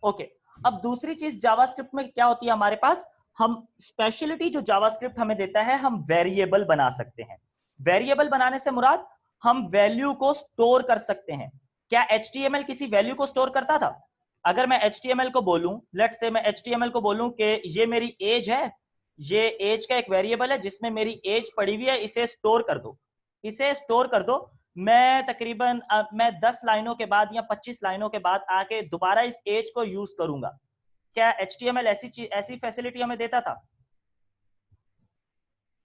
Okay, अब दूसरी चीज जावास्क्रिप्ट में क्या होती है हमारे पास, हम स्पेशलिटी जो जावास्क्रिप्ट हमें देता है, हम वेरिएबल बना सकते हैं। वेरिएबल बनाने से मुराद हम वैल्यू को स्टोर कर सकते हैं। क्या HTML किसी वैल्यू को स्टोर करता था? अगर मैं HTML को बोलूं, लेट्स से मैं HTML को बोलूं कि ये मेरी एज है, ये एज का एक वेरिएबल है जिसमें मेरी एज पड़ी हुई है, इसे स्टोर कर दो, इसे स्टोर कर दो। मैं तकरीबन मैं 10 लाइनों के बाद या 25 लाइनों के बाद आके दोबारा इस एज को यूज करूंगा। क्या HTML ऐसी फैसिलिटी हमें देता था?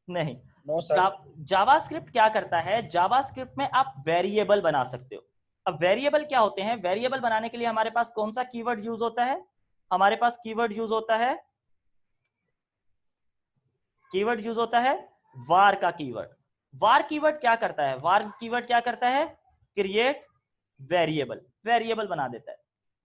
नहीं। No sir. जावास्क्रिप्ट क्या करता है, जावास्क्रिप्ट में आप वेरिएबल बना सकते हो। अब वेरिएबल क्या होते हैं? वेरिएबल बनाने के लिए हमारे पास कौन सा कीवर्ड यूज होता है? हमारे पास कीवर्ड यूज होता है, वार का कीवर्ड। वार कीवर्ड क्या करता है? वार कीवर्ड क्या करता है? क्रिएट वेरिएबल, वेरिएबल बना देता है।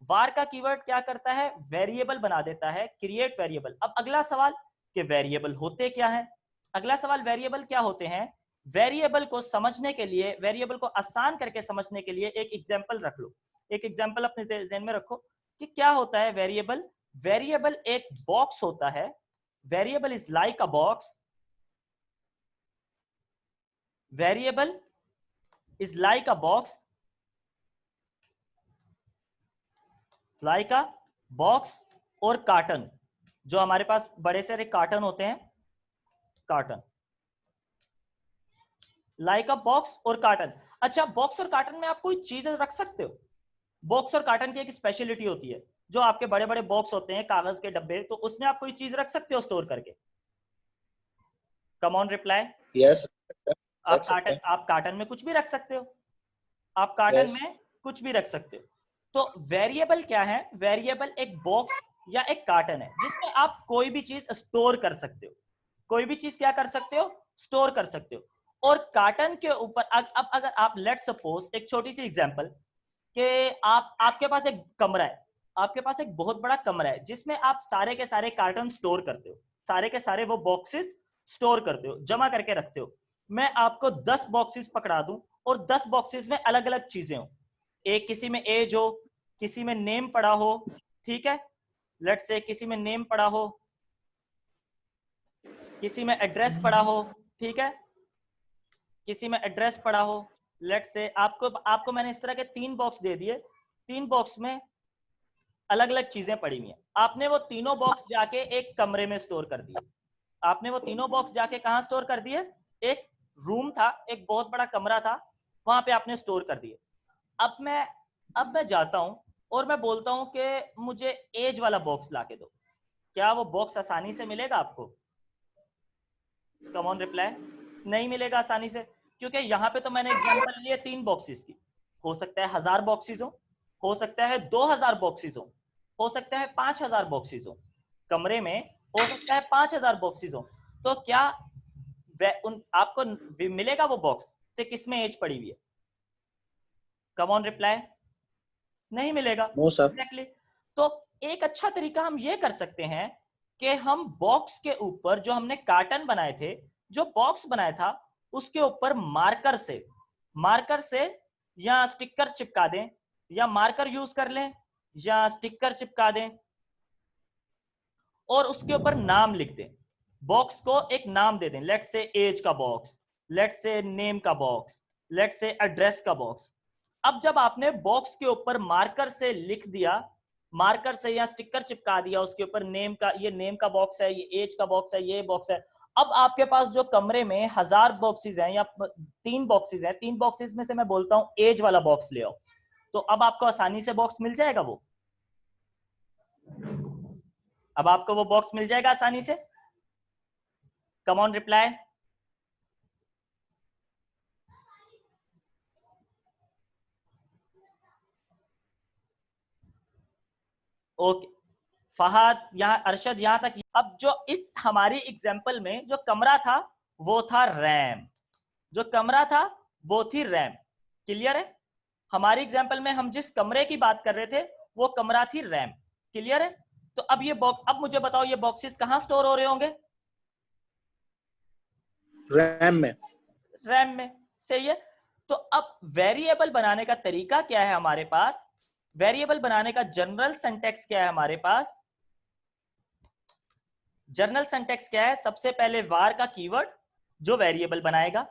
वार का कीवर्ड क्या करता है? वेरिएबल बना देता है, क्रिएट वेरिएबल। अब अगला सवाल कि वेरिएबल होते क्या है? अगला सवाल, वेरिएबल क्या होते हैं? वेरिएबल को समझने के लिए, वेरिएबल को आसान करके समझने के लिए एक एग्जांपल रख लो। एक एग्जांपल अपने ज़हन में रखो कि क्या होता है वेरिएबल। वेरिएबल एक बॉक्स होता है, variable is like a box, variable is like a box, like a box और कार्टन। जो हमारे पास बड़े सारे कार्टन होते हैं, कार्टन, लाइक अ बॉक्स और कार्टन। अच्छा, बॉक्स और कार्टन में आप कोई चीजें रख सकते हो। बॉक्स और कार्टन की एक स्पेशलिटी होती है, जो आपके बड़े बड़े बॉक्स होते हैं कागज के डब्बे, तो उसमें आप कोई चीज रख सकते हो स्टोर करके। कम ऑन रिप्लाई। यस, रख सकते हैं। आप कार्टन में कुछ भी रख सकते हो, आप कार्टन यस। में कुछ भी रख सकते हो। तो वेरिएबल क्या है? वेरिएबल एक बॉक्स या एक कार्टन है जिसमें आप कोई भी चीज स्टोर कर सकते हो। कोई भी चीज क्या कर सकते हो? स्टोर कर सकते हो। और कार्टन के ऊपर अब अगर आप लेट सपोज, एक छोटी सी एग्जांपल, कि आपके पास एक कमरा है, आपके पास एक बहुत बड़ा कमरा है जिसमें आप सारे के सारे कार्टन स्टोर करते हो, सारे के सारे वो बॉक्सेस स्टोर करते हो, जमा करके रखते हो। मैं आपको 10 बॉक्सेस पकड़ा दूं और 10 बॉक्सेस में अलग अलग चीजें हो, एक किसी में एज हो, किसी में नेम पड़ा हो, ठीक है, लेट्स से किसी में नेम पड़ा हो, किसी में एड्रेस पड़ा हो, ठीक है, किसी में एड्रेस पड़ा हो। लेट्स से आपको आपको मैंने इस तरह के 3 बॉक्स दे दिए, 3 बॉक्स में अलग अलग चीजें पड़ी हुई हैं। आपने वो तीनों बॉक्स जाके एक कमरे में स्टोर कर दिए। आपने वो तीनों बॉक्स जाके कहां स्टोर कर दिए? एक रूम था, एक बहुत बड़ा कमरा था, वहां पे आपने स्टोर कर दिए। अब मैं जाता हूं और मैं बोलता हूं कि मुझे एज वाला बॉक्स लाके दो। क्या वो बॉक्स आसानी से मिलेगा आपको? कम ऑन रिप्लाई। नहीं मिलेगा आसानी से, क्योंकि यहाँ पे तो मैंने एग्जांपल लिए 3 बॉक्सेस की। हो सकता है 1000 बॉक्सेस हो सकता है 2000 बॉक्सेस हो सकता है 5000 बॉक्सेस हो, कमरे में हो सकता है 5000 बॉक्सेस हो। तो क्या आपको मिलेगा वो बॉक्स से किसमें एज पड़ी हुई है? Come on reply. नहीं मिलेगा। No sir. एग्जैक्टली। तो एक अच्छा तरीका हम ये कर सकते हैं कि हम बॉक्स के ऊपर, जो हमने कार्टन बनाए थे, जो बॉक्स बनाया था, उसके ऊपर मार्कर से या स्टिकर चिपका दें, या मार्कर यूज कर लें या स्टिकर चिपका दें, और उसके ऊपर नाम लिख दें। बॉक्स को एक नाम दे दें, लेट से एज का बॉक्स, लेट से नेम का बॉक्स, लेट से एड्रेस का बॉक्स। अब जब आपने बॉक्स के ऊपर मार्कर से लिख दिया, मार्कर से या स्टिकर चिपका दिया उसके ऊपर नेम का, ये नेम का बॉक्स है, ये एज का बॉक्स है, ये बॉक्स है। अब आपके पास जो कमरे में 1000 बॉक्सेस हैं या 3 बॉक्सेस हैं, 3 बॉक्सेस में से मैं बोलता हूं एज वाला बॉक्स ले आओ, तो अब आपको आसानी से बॉक्स मिल जाएगा। वो अब आपको वो बॉक्स मिल जाएगा आसानी से। Come on reply. Okay Fahad, यहाँ अरशद, यहाँ तक। अब जो इस हमारी एग्जांपल में जो कमरा था वो था रैम, जो कमरा था वो थी रैम। क्लियर है? हमारी एग्जांपल में हम जिस कमरे की बात कर रहे थे वो कमरा थी रैम। क्लियर है? तो अब ये बॉक्स, अब मुझे बताओ ये बॉक्सेस कहां स्टोर हो रहे होंगे? रैम में। रैम में। सही है। तो अब वेरिएबल बनाने का तरीका क्या है हमारे पास? वेरिएबल बनाने का जनरल सिंटैक्स क्या है हमारे पास? जनरल सिंटैक्स क्या है? सबसे पहले var का कीवर्ड जो वेरिएबल बनाएगा,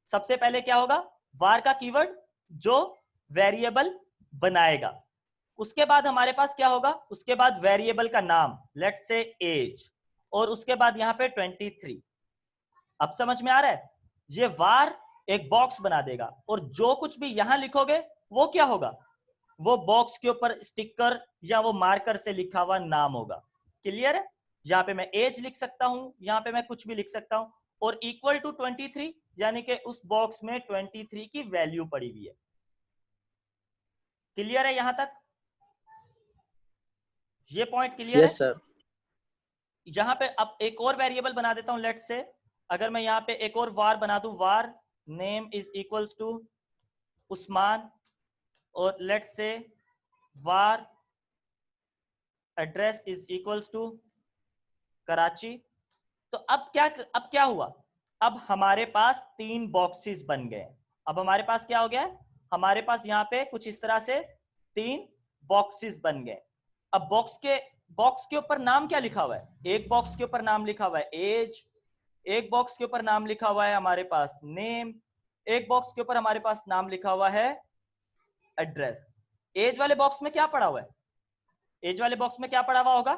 सबसे पहले क्या होगा? var का कीवर्ड जो वेरिएबल बनाएगा। उसके बाद हमारे पास क्या होगा? उसके बाद वेरिएबल का नाम, लेट्स से एज, और उसके बाद यहां पे 23। अब समझ में आ रहा है? ये var एक बॉक्स बना देगा और जो कुछ भी यहां लिखोगे वो क्या होगा? वो बॉक्स के ऊपर स्टिकर या वो मार्कर से लिखा हुआ नाम होगा। क्लियर है? यहां पे मैं एज लिख सकता हूं, यहां पे मैं कुछ भी लिख सकता हूं, और इक्वल टू 23 यानी कि उस बॉक्स में 23 की वैल्यू पड़ी हुई है। क्लियर है यहां तक? ये पॉइंट क्लियर है? Yes sir. यहां पे अब एक और वेरिएबल बना देता हूं। लेट्स से अगर मैं यहां पे एक और वार बना दूं, var name is equals to Usman, और let's say var address is equals to Karachi. तो अब क्या हुआ? अब हमारे पास 3 बॉक्सेस बन गए। अब हमारे पास क्या हो गया? हमारे पास यहाँ पे कुछ इस तरह से 3 बॉक्सेस बन गए। अब बॉक्स के ऊपर नाम क्या लिखा हुआ है? एक बॉक्स के ऊपर नाम लिखा हुआ है एज, एक बॉक्स के ऊपर नाम लिखा हुआ है हमारे पास नेम, एक बॉक्स के ऊपर हमारे पास नाम लिखा हुआ है एड्रेस। एज वाले बॉक्स में क्या पड़ा हुआ है? एज वाले बॉक्स में क्या पड़ा हुआ होगा?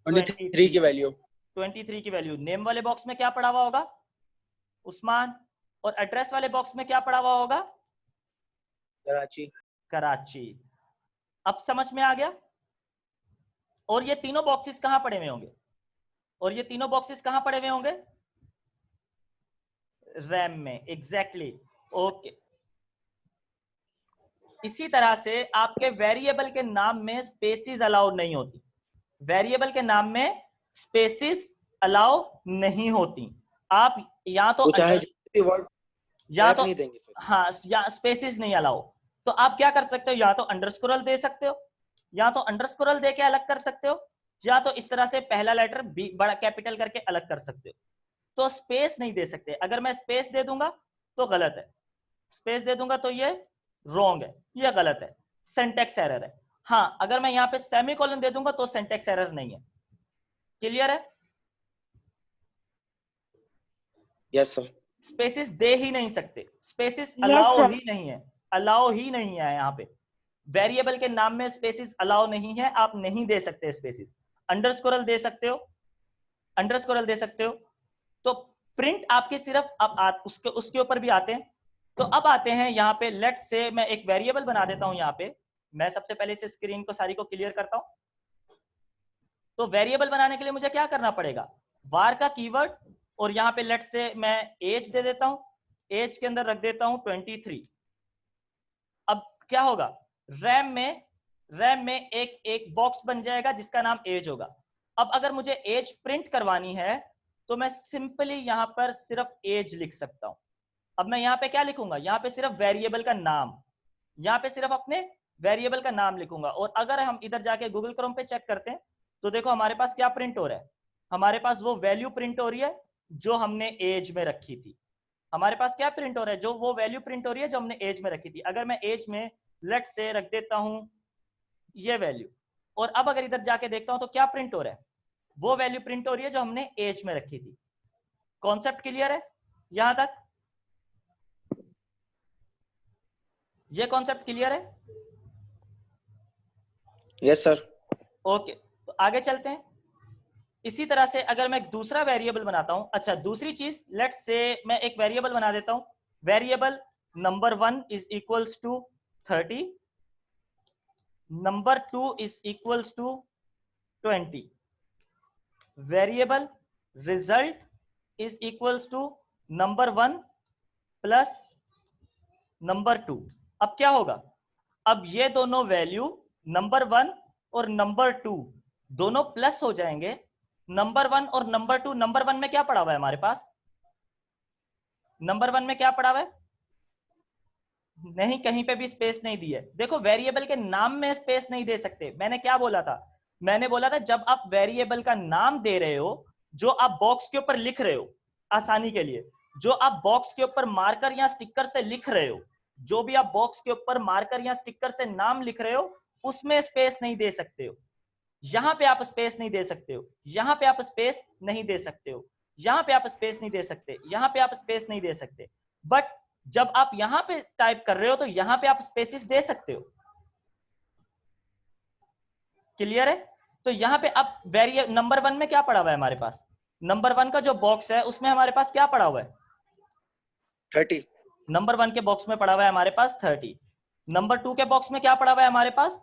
23 की वैल्यू। 23 की वैल्यू। नेम वाले बॉक्स में क्या पड़ा हुआ होगा? उस्मान। और एड्रेस वाले बॉक्स में क्या पड़ा हुआ होगा? कराची। कराची। अब समझ में आ गया? और ये तीनों बॉक्सेस कहां पड़े हुए होंगे? और ये तीनों बॉक्सेस कहां पड़े हुए होंगे? रैम में। एग्जैक्टली। ओके। इसी तरह से आपके वेरिएबल के नाम में स्पेसिस अलाउड नहीं होती। वेरिएबल के नाम में स्पेसिस अलाउ नहीं होती। आप या तो चाहे जितने भी वर्ड या तो नहीं देंगे फिर। हाँ, या स्पेसिस नहीं अलाउ। तो आप क्या कर सकते हो? या तो अंडरस्कोरल दे सकते हो, या तो अंडरस्कोरल दे के अलग कर सकते हो, या तो इस तरह से पहला लेटर बी बड़ा कैपिटल करके अलग कर सकते हो। तो स्पेस नहीं दे सकते। अगर मैं स्पेस दे दूंगा तो गलत है, स्पेस दे दूंगा तो ये रॉन्ग है, ये गलत है, सिंटैक्स एरर है। हाँ, अगर मैं यहाँ पे सेमीकोलन दे दूंगा तो सिंटैक्स एरर नहीं है। क्लियर है? Yes sir. स्पेसिस दे ही नहीं सकते, स्पेसिस अलाउ ही नहीं है, अलाउ ही नहीं है। यहाँ पे वेरिएबल के नाम में स्पेसिस अलाउ नहीं है, आप नहीं दे सकते स्पेसिस। अंडरस्कोरल दे सकते हो, अंडरस्कोरल दे सकते हो। तो प्रिंट आपके सिर्फ अब उसके ऊपर भी आते हैं। तो अब आते हैं यहाँ पे, लेट्स से मैं एक वेरिएबल बना देता हूं। यहाँ पे मैं सबसे पहले इस स्क्रीन को सारी को क्लियर करता हूं। तो वेरिएबल बनाने के लिए मुझे क्या करना पड़ेगा? वार का कीवर्ड, और यहाँ पे लेट्स से मैं एज दे देता हूं, एज के अंदर रख देता हूं 23। अब क्या होगा? रैम में एक बॉक्स बन जाएगा जिसका नाम एज होगा। अब अगर मुझे एज प्रिंट करवानी है तो मैं सिंपली यहां पर सिर्फ एज लिख सकता हूं। अब मैं यहां पे क्या लिखूंगा? यहां पे सिर्फ वेरिएबल का नाम, यहां पे सिर्फ अपने वेरिएबल का नाम लिखूंगा। और अगर हम इधर जाके गूगल क्रोम पे चेक करते हैं तो देखो हमारे पास क्या प्रिंट हो रहा है? हमारे पास वो वैल्यू प्रिंट हो रही है जो हमने एज में रखी थी। हमारे पास क्या प्रिंट हो रहा है? जो वो वैल्यू प्रिंट हो रही है जो हमने एज में रखी थी। अगर मैं एज में लेट से रख देता हूं ये वैल्यू, और अब अगर इधर जाके देखता हूं तो क्या प्रिंट हो रहा है? वो वैल्यू प्रिंट हो रही है जो हमने एज में रखी थी। कॉन्सेप्ट क्लियर है यहां तक? ये कॉन्सेप्ट क्लियर है? Yes sir. ओके, तो आगे चलते हैं। इसी तरह से अगर मैं दूसरा वेरिएबल बनाता हूं, अच्छा दूसरी चीज, लेट्स से मैं एक वेरिएबल बना देता हूं। Variable number 1 is equals to 30, number 2 is equals to 20, variable result is equals to number 1 plus number 2। अब क्या होगा? अब ये दोनों वैल्यू नंबर 1 और नंबर 2 दोनों प्लस हो जाएंगे। नंबर 1 और नंबर 2, नंबर 1 में क्या पड़ा हुआ है हमारे पास? नंबर 1 में क्या पड़ा हुआ है? नहीं, कहीं पे भी स्पेस नहीं दी है। देखो वेरिएबल के नाम में स्पेस नहीं दे सकते। मैंने क्या बोला था? मैंने बोला था जब आप वेरिएबल का नाम दे रहे हो, जो आप बॉक्स के ऊपर लिख रहे हो आसानी के लिए, जो आप बॉक्स के ऊपर मार्कर या स्टिकर से लिख रहे हो, जो भी आप बॉक्स के ऊपर मार्कर या स्टिकर से नाम लिख रहे हो उसमें स्पेस नहीं दे सकते हो। यहां पे आप स्पेस नहीं दे सकते हो, यहां पे आप स्पेस नहीं दे सकते हो, यहां पे आप स्पेस नहीं दे सकते, यहां पे आप स्पेस नहीं दे सकते। बट जब आप यहां पे टाइप कर रहे हो तो यहां पे आप स्पेसिस दे सकते हो। क्लियर है? तो यहां पे अब वेरिएबल नंबर 1 में क्या पड़ा हुआ है हमारे पास? नंबर 1 का जो बॉक्स है उसमें हमारे पास क्या पड़ा हुआ है? 30. नंबर 1 के बॉक्स में पड़ा हुआ है हमारे पास 30। नंबर 2 के बॉक्स में क्या पड़ा हुआ है हमारे पास?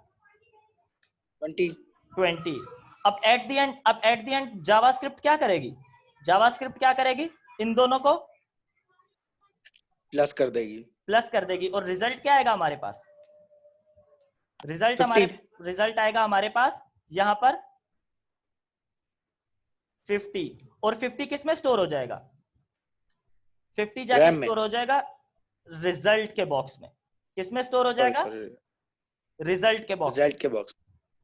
20. 20। अब एट द एंड जावास्क्रिप्ट क्या करेगी? जावास्क्रिप्ट क्या करेगी? इन दोनों को प्लस कर देगी. प्लस कर देगी और रिजल्ट क्या आएगा हमारे पास? 50. रिजल्ट आएगा हमारे पास यहां पर 50। और 50 किस में स्टोर हो जाएगा? 50 जाके रैम में. स्टोर हो जाएगा रिजल्ट के बॉक्स में। किस में स्टोर हो सॉरी जाएगा? सॉरी. रिजल्ट के बॉक्स। रिजल्ट के बॉक्स.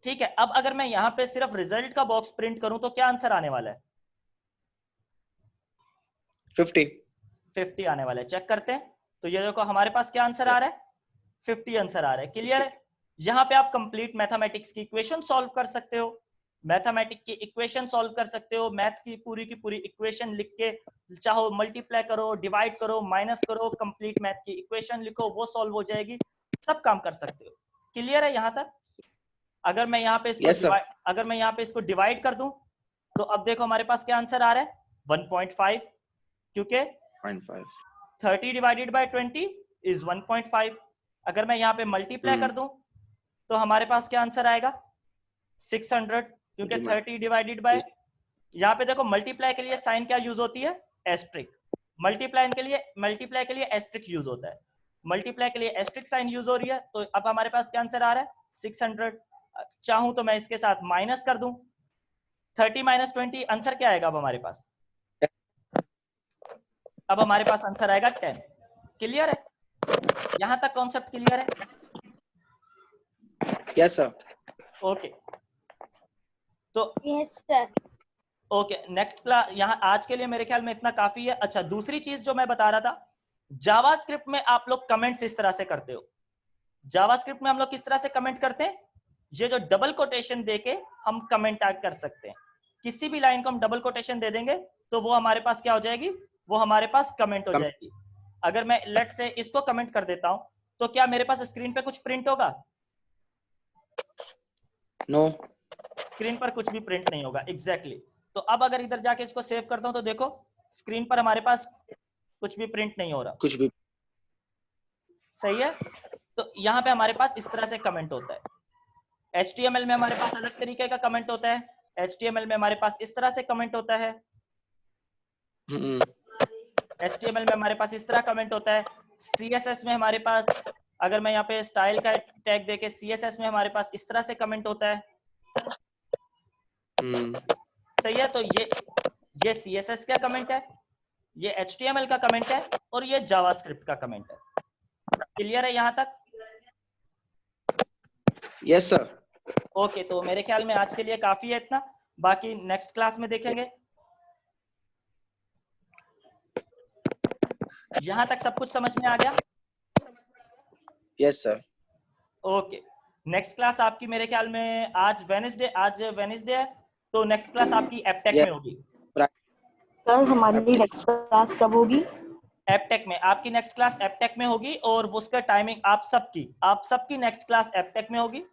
ठीक है, अब अगर मैं यहां पे सिर्फ रिजल्ट का बॉक्स प्रिंट करूं तो क्या आंसर आने वाला है? 50. 50 आने वाला है। चेक करते हैं। तो ये देखो हमारे पास क्या आंसर आ रहा है? 50 आंसर आ रहा है। क्लियर है? यहां पे आप कंप्लीट मैथमेटिक्स की इक्वेशन सॉल्व कर सकते हो, मैथमेटिक्स की इक्वेशन सॉल्व कर सकते हो, मैथ्स की पूरी इक्वेशन लिख के चाहो मल्टीप्लाई करो, डिवाइड करो, माइनस करो, कंप्लीट मैथ की इक्वेशन लिखो, वो सॉल्व हो जाएगी। सब काम कर सकते हो। क्लियर है यहां तक? अगर मैं यहाँ पे इसको Yes, sir. अगर मैं यहाँ पे इसको डिवाइड कर दूं तो अब देखो हमारे पास क्या आंसर आ रहा है? 1.5, क्योंकि 0.5. 30 डिवाइडेड बाय 20 इज 1.5। अगर मैं यहाँ पे मल्टीप्लाई कर दूं तो हमारे पास क्या आंसर आएगा? 600, क्योंकि 30 डिवाइडेड बाय, यहाँ पे देखो मल्टीप्लाई के लिए साइन क्या यूज होती है? एस्ट्रिक। मल्टीप्लाई के लिए एस्ट्रिक यूज होता है, मल्टीप्लाई के लिए एस्ट्रिक साइन यूज हो रही है। तो अब हमारे पास क्या आंसर आ रहा है? 600। चाहूं तो मैं इसके साथ माइनस कर दूं, 30 माइनस 20 आंसर क्या आएगा? अब हमारे पास आंसर आएगा 10। क्लियर है? यहां तक कॉन्सेप्ट क्लियर है? Yes, sir. ओके, तो yes sir. Okay next class यहाँ आज के लिए मेरे ख्याल में इतना काफी है। अच्छा, दूसरी चीज जो मैं बता रहा था, जावास्क्रिप्ट में आप लोग कमेंट्स इस तरह से करते हो। जावास्क्रिप्ट में हम लोग किस तरह से कमेंट करते हैं? ये जो डबल कोटेशन देके हम कमेंट कर सकते हैं। किसी भी लाइन को हम डबल कोटेशन दे देंगे तो वो हमारे पास क्या हो जाएगी? वो हमारे पास कमेंट हो जाएगी। अगर मैं लेट से इसको कमेंट कर देता हूं तो क्या मेरे पास स्क्रीन पे कुछ प्रिंट होगा? No. स्क्रीन पर कुछ भी प्रिंट नहीं होगा। एग्जैक्टली। तो अब अगर इधर जाके इसको सेव करता हूं तो देखो स्क्रीन पर हमारे पास कुछ भी प्रिंट नहीं हो रहा। कुछ भी. सही है? तो यहाँ पे हमारे पास इस तरह से कमेंट होता है। HTML में हमारे पास अलग तरीके का कमेंट होता है। HTML में हमारे पास इस तरह से कमेंट होता है। HTML में हमारे पास इस तरह कमेंट होता है। CSS में हमारे पास, अगर मैं यहाँ पे स्टाइल का टैग देके CSS में हमारे पास इस तरह से कमेंट होता है। सही है? तो ये CSS का कमेंट है, ये HTML का कमेंट है और ये जावास्क्रिप्ट का कमेंट है। क्लियर है यहां तक? Yes, sir. ओके, तो मेरे ख्याल में आज के लिए काफी है इतना, बाकी नेक्स्ट क्लास में देखेंगे। यहां तक सब कुछ समझ में आ गया? Yes, sir. Okay, next class आपकी मेरे ख्याल में आज वेडनेसडे है, तो नेक्स्ट क्लास आपकी एपटेक Yes. में होगी। सर हमारी नेक्स्ट क्लास कब होगी? एपटेक में आपकी नेक्स्ट क्लास एपटेक में होगी और उसका टाइमिंग आप सबकी नेक्स्ट क्लास एपटेक में होगी।